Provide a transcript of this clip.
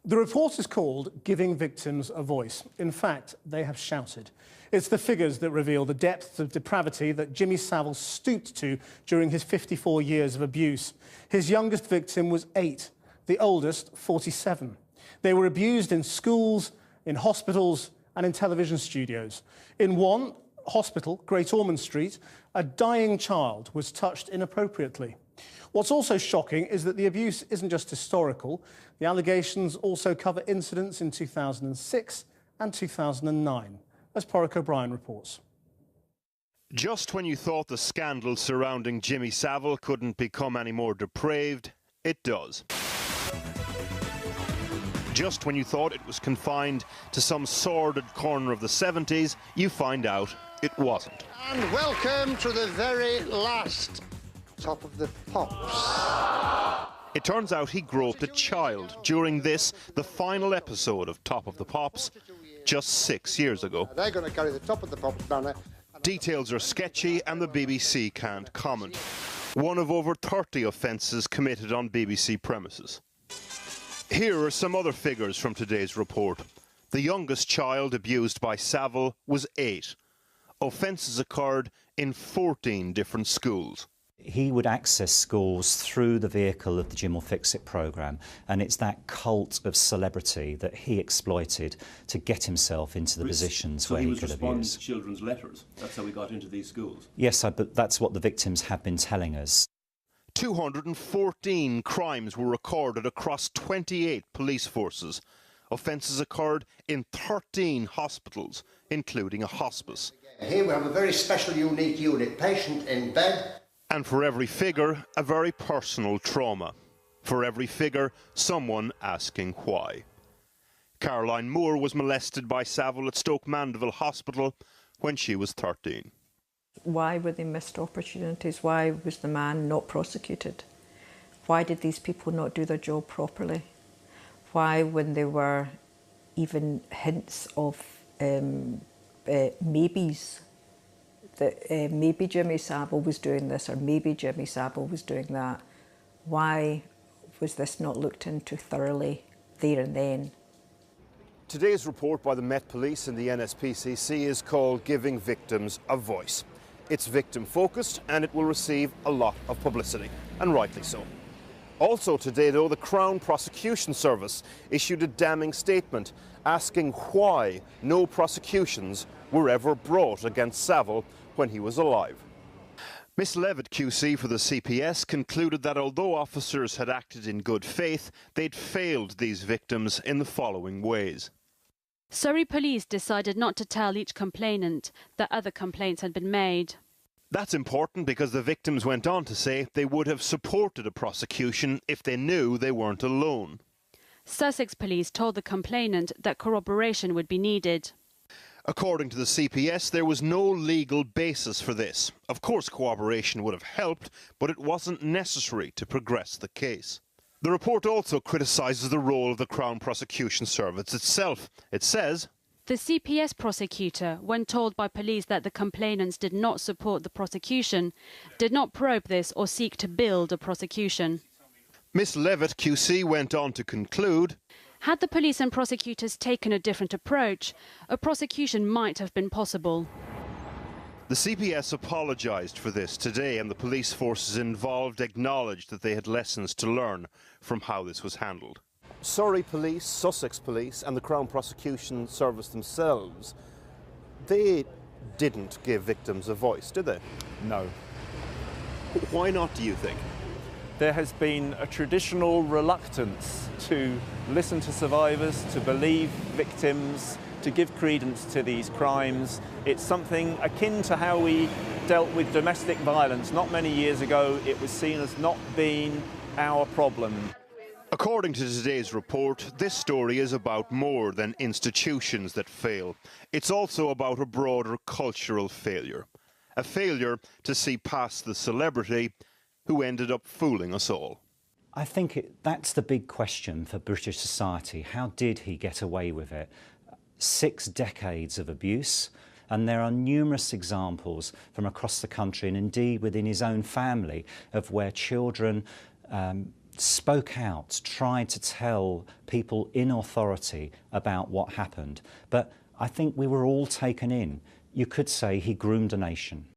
The report is called Giving Victims a Voice. In fact, they have shouted. It's the figures that reveal the depths of depravity that Jimmy Savile stooped to during his 54 years of abuse. His youngest victim was 8, the oldest 47. They were abused in schools, in hospitals and in television studios. In one hospital, Great Ormond Street, a dying child was touched inappropriately. What's also shocking is that the abuse isn't just historical. The allegations also cover incidents in 2006 and 2009, as Porrick O'Brien reports. Just when you thought the scandal surrounding Jimmy Savile couldn't become any more depraved, it does. Just when you thought it was confined to some sordid corner of the 70s, you find out it wasn't. And welcome to the very last Top of the Pops. It turns out he groped a child during this, the final episode of Top of the Pops, just 6 years ago. They're going to carry the Top of the Pops banner. Details are sketchy and the BBC can't comment. One of over 30 offences committed on BBC premises. Here are some other figures from today's report. The youngest child abused by Savile was 8. Offences occurred in 14 different schools. He would access schools through the vehicle of the Jim Will Fix It programme, and it's that cult of celebrity that he exploited to get himself into the positions where he could abuse. So he was responding to children's letters. That's how he got into these schools. Yes, but that's what the victims have been telling us. 214 crimes were recorded across 28 police forces. Offences occurred in 13 hospitals, including a hospice. Here we have a very special, unique unit, patient in bed. And for every figure, a very personal trauma. For every figure, someone asking why. Caroline Moore was molested by Savile at Stoke Mandeville Hospital when she was 13. Why were they missed opportunities? Why was the man not prosecuted? Why did these people not do their job properly? Why, when there were even hints of maybes, that maybe Jimmy Savile was doing this or maybe Jimmy Savile was doing that, why was this not looked into thoroughly there and then? Today's report by the Met Police and the NSPCC is called Giving Victims a Voice. It's victim-focused and it will receive a lot of publicity, and rightly so. Also today, though, the Crown Prosecution Service issued a damning statement asking why no prosecutions were ever brought against Savile when he was alive. Miss Levitt QC for the CPS concluded that although officers had acted in good faith, they'd failed these victims in the following ways. Surrey Police decided not to tell each complainant that other complaints had been made. That's important because the victims went on to say they would have supported a prosecution if they knew they weren't alone. Sussex Police told the complainant that corroboration would be needed. According to the CPS, there was no legal basis for this. Of course, cooperation would have helped, but it wasn't necessary to progress the case. The report also criticises the role of the Crown Prosecution Service itself. It says, the CPS prosecutor, when told by police that the complainants did not support the prosecution, did not probe this or seek to build a prosecution. Miss Levitt QC went on to conclude, had the police and prosecutors taken a different approach, a prosecution might have been possible. The CPS apologised for this today, and the police forces involved acknowledged that they had lessons to learn from how this was handled. Surrey Police, Sussex Police and the Crown Prosecution Service themselves, they didn't give victims a voice, did they? No. Why not, do you think? There has been a traditional reluctance to listen to survivors, to believe victims, to give credence to these crimes. It's something akin to how we dealt with domestic violence. Not many years ago, it was seen as not being our problem. According to today's report, this story is about more than institutions that fail. It's also about a broader cultural failure. A failure to see past the celebrity who ended up fooling us all. I think that's the big question for British society. How did he get away with it? 6 decades of abuse, and there are numerous examples from across the country and indeed within his own family of where children spoke out, tried to tell people in authority about what happened. But I think we were all taken in. You could say he groomed a nation.